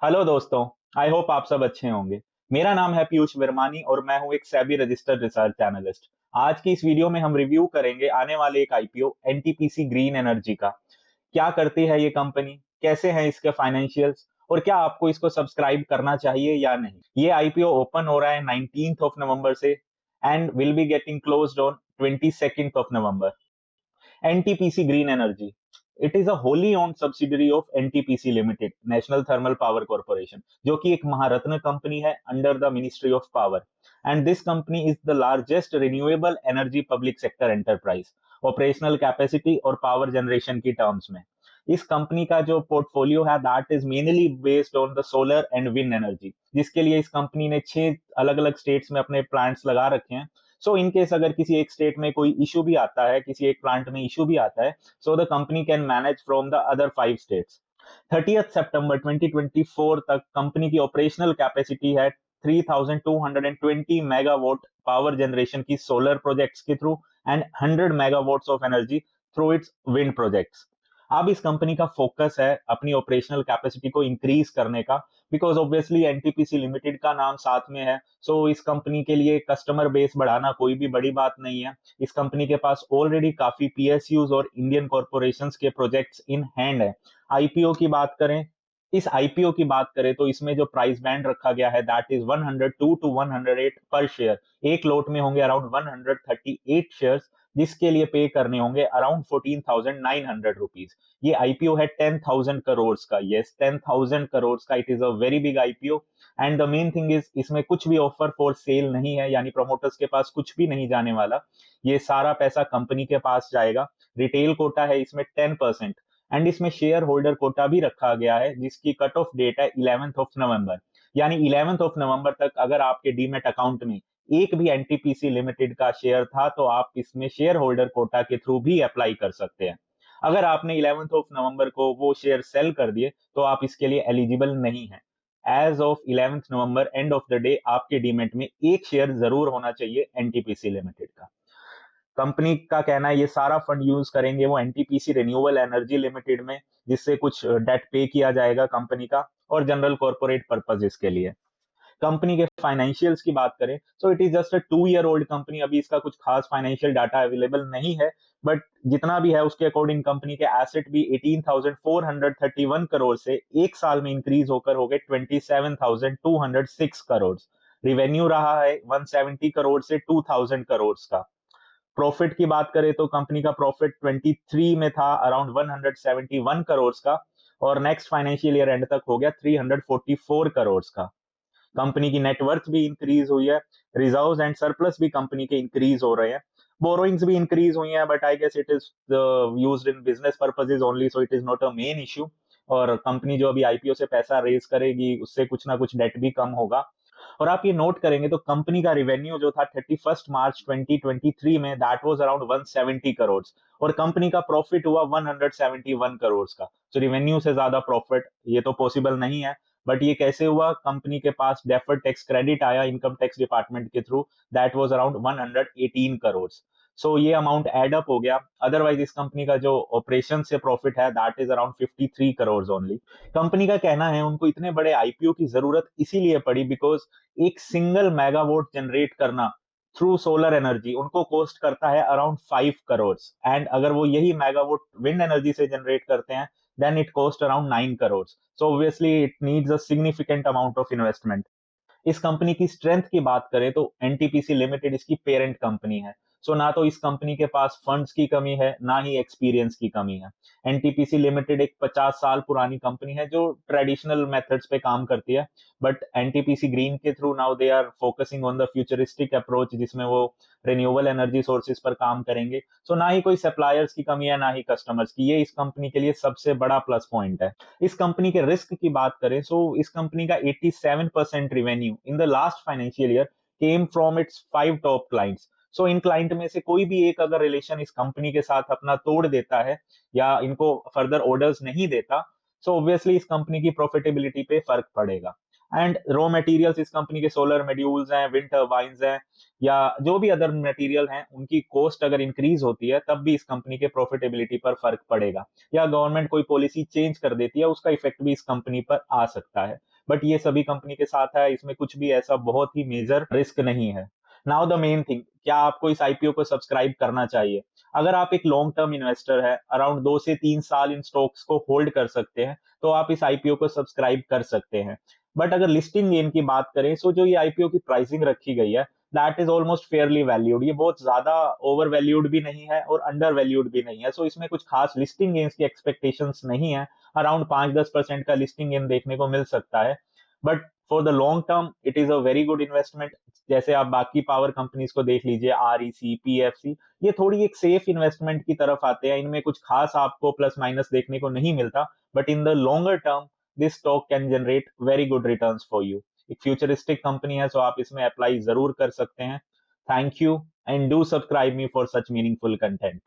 Hello दोस्तों। I hope आप सब अच्छे होंगे। मेरा नाम है पीयूष वर्मानी और मैं हूं एक सेबी रजिस्टर्ड रिसर्च एनालिस्ट। आज की इस वीडियो में हम रिव्यू करेंगे आने वाले एक आईपीओ एनटीपीसी ग्रीन एनर्जी का। क्या करती है ये कंपनी, कैसे हैं इसके फाइनेंशियल्स और क्या आपको इसको सब्सक्राइब करना चाहिए या नहीं। ये आईपीओ ओपन हो रहा है 19th ऑफ नवंबर से and will be getting closed on 22nd of November. NTPC green energy, it is a Holi owned subsidiary of NTPC limited, national thermal power corporation, जो कि एक महारत्न कंपनी है under the ministry of power. And this company is the largest renewable energy public sector enterprise, operational capacity और power generation की terms में। इस company का जो पोर्टफोलियो है that is mainly based on the solar and wind energy, जिसके लिए इस कंपनी ने 6 अलग अलग स्टेट्स में अपने प्लांट्स लगा रखे हैं। सो इन केस अगर किसी एक स्टेट में कोई इशू भी आता है, किसी एक प्लांट में इशू भी आता है, so the company can manage from the other 5 states. 30 सितंबर 2024 तक कंपनी की ऑपरेशनल कैपेसिटी है 3220 मेगावाट पावर जनरेशन की सोलर प्रोजेक्ट्स के through and 100 megawatts of energy through it's wind projects. अब इस कंपनी का फोकस है अपनी ऑपरेशनल कैपेसिटी को इंक्रीज करने का, बिकॉज ऑब्वियसली एनटीपीसी लिमिटेड का नाम साथ में है। सो इस कंपनी के लिए कस्टमर बेस बढ़ाना कोई भी बड़ी बात नहीं है। इस कंपनी के पास ऑलरेडी काफी पीएसयूज और इंडियन कॉर्पोरेशंस के प्रोजेक्ट्स इन हैंड है। आईपीओ की बात करें, इस आईपीओ की बात करें तो इसमें जो प्राइस बैंड रखा गया है दैट इज 102 टू 108 पर शेयर। एक लोट में होंगे अराउंड 138 शेयर्स, जिसके लिए पे करने होंगे अराउंड 14,900 रुपीज। ये आईपीओ है 10,000 करोड़ का। यस, 10,000 करोड़ का। It is a very big IPO. And the main thing is इसमें कुछ भी ऑफर फॉर सेल नहीं है, यानी प्रमोटर्स के पास कुछ भी नहीं जाने वाला। ये सारा पैसा कंपनी के पास जाएगा। रिटेल कोटा है इसमें 10%। एंड इसमें शेयर होल्डर कोटा भी रखा गया है जिसकी कट ऑफ डेट है 11th ऑफ नवंबर। यानी 11th ऑफ नवंबर तक अगर आपके डीमेट अकाउंट में एक भी एनटीपीसी लिमिटेड का शेयर था तो आप इसमें शेयर होल्डर कोटा के थ्रू भी अप्लाई कर सकते हैं। अगर आपने 11th ऑफ नवंबर को वो शेयर सेल कर दिए तो आप इसके लिए एलिजिबल नहीं है। As of 11th November end of the day आपके डीमेट में एक शेयर जरूर होना चाहिए एनटीपीसी लिमिटेड का। कंपनी का कहना है ये सारा फंड यूज करेंगे वो एनटीपीसी रिन्यूएबल एनर्जी लिमिटेड में, जिससे कुछ डेट पे किया जाएगा कंपनी का, और जनरल कॉर्पोरेट पर्पजेस के लिए। कंपनी के फाइनेंशियल्स की बात करें तो it is just a 2 year old company. अभी इसका कुछ खास फाइनेंशियल डाटा अवेलेबल नहीं है, बट जितना भी है उसके अकॉर्डिंग कंपनी के एसेट भी 18,431 करोड़ से एक साल में इंक्रीज होकर हो गए 27,206 करोड़। रिवेन्यू रहा है 170 करोड़ से 2,000 करोड़ का। प्रॉफिट की बात करें तो कंपनी का प्रॉफिट 23 में था अराउंड 171 करोड़ का, और नेक्स्ट फाइनेंशियल ईयर एंड तक हो गया 344 करोड़ का। कंपनी की नेटवर्थ भी इंक्रीज हुई है। रिजर्व्स एंड सरप्लस भी कंपनी के इंक्रीज हो रहे हैं। बोरोइंग्स भी इंक्रीज हुई हैं, but I guess it is used in business purposes only, so it is not a main issue. और कंपनी जो अभी आईपीओ से पैसा रेज करेगी उससे कुछ ना कुछ डेट भी कम होगा। और आप ये नोट करेंगे तो कंपनी का रिवेन्यू जो था 31 मार्च 2023 में दैट वाज अराउंड 170 करोड़, और कंपनी का प्रॉफिट हुआ 171 करोड़ का। तो रिवेन्यू से ज्यादा प्रॉफिट ये तो पॉसिबल नहीं है। बट ये कैसे हुआ? कंपनी के पास डेफर्ड टैक्स क्रेडिट आया इनकम टैक्स डिपार्टमेंट के through, that was around 118 crore. So ये अमाउंट एड अप हो गया। अदरवाइज इस कंपनी का जो ऑपरेशन से प्रॉफिट है that is around 53 crore only. Company का कहना है उनको इतने बड़े आईपीओ की जरूरत इसीलिए पड़ी बिकॉज एक सिंगल मेगावाट जनरेट करना थ्रू सोलर एनर्जी उनको कॉस्ट करता है अराउंड 5 करोड़। एंड अगर वो यही मेगावाट विंड एनर्जी से जनरेट करते हैं then it cost around 9 crore. So obviously it needs a significant amount of investment. इस कंपनी की स्ट्रेंथ की बात करें तो एनटीपीसी लिमिटेड इसकी पेरेंट कंपनी है। सो ना तो इस कंपनी के पास फंड्स की कमी है ना ही एक्सपीरियंस की कमी है। एनटीपीसी लिमिटेड एक 50 साल पुरानी कंपनी है जो ट्रेडिशनल मेथड्स पे काम करती है, बट एनटीपीसी ग्रीन के through now they are focusing on the futuristic approach जिसमें वो रिन्यूएबल एनर्जी सोर्सेज पर काम करेंगे। सो ना ही कोई सप्लायर्स की कमी है ना ही कस्टमर्स की। ये इस कंपनी के लिए सबसे बड़ा प्लस पॉइंट है। इस कंपनी के रिस्क की बात करें सो इस कंपनी का 87% revenue in the last financial year came from its 5 top clients. So in client में से कोई भी एक अगर रिलेशन इस कंपनी के साथ अपना तोड़ देता है या इनको फर्दर ऑर्डर्स नहीं देता, सो ऑब्वियसली इस कंपनी की प्रॉफिटेबिलिटी पे फर्क पड़ेगा। एंड रॉ मटेरियल्स इस कंपनी के सोलर मॉड्यूल्स हैं, विंड टर्बाइंस हैं, या जो भी अदर मटेरियल हैं उनकी कॉस्ट अगर इंक्रीज होती है तब भी इस कंपनी के प्रॉफिटेबिलिटी पर फर्क पड़ेगा। या गवर्नमेंट कोई पॉलिसी चेंज कर देती है उसका इफेक्ट भी इस कंपनी पर आ सकता है। बट ये सभी कंपनी के साथ है, इसमें कुछ भी ऐसा बहुत ही मेजर रिस्क नहीं है। नाउ द मेन थिंग, क्या आपको इस आईपीओ को सब्सक्राइब करना चाहिए? अगर आप एक लॉन्ग टर्म इन्वेस्टर है, अराउंड 2 से 3 साल इन स्टॉक्स को होल्ड कर सकते हैं, तो आप इस आईपीओ को सब्सक्राइब कर सकते हैं। बट अगर लिस्टिंग गेन की बात करें, सो जो ये आईपीओ की प्राइसिंग रखी गई है, that is almost Fairlie valued. ये बहुत ज्यादा ओवर वैल्यूड भी नहीं है और अंडर वैल्यूड भी नहीं है, सो इसमें कुछ खास लिस्टिंग गेन्स की एक्सपेक्टेशंस नहीं है। अराउंड 5-10% का लिस्टिंग गेन देखने को मिल सकता है, but for the long term it is a very good investment. जैसे आप बाकी पावर कंपनीज को देख लीजिए, आरईसी, पीएफसी, ये थोड़ी एक सेफ इन्वेस्टमेंट की तरफ आते हैं, इनमें कुछ खास आपको प्लस माइनस देखने को नहीं मिलता, but in the longer term this stock can generate very good returns for you. एक फ्यूचरिस्टिक कंपनी है, सो आप इसमें अप्लाई जरूर कर सकते हैं। Thank you and do subscribe me for such meaningful content.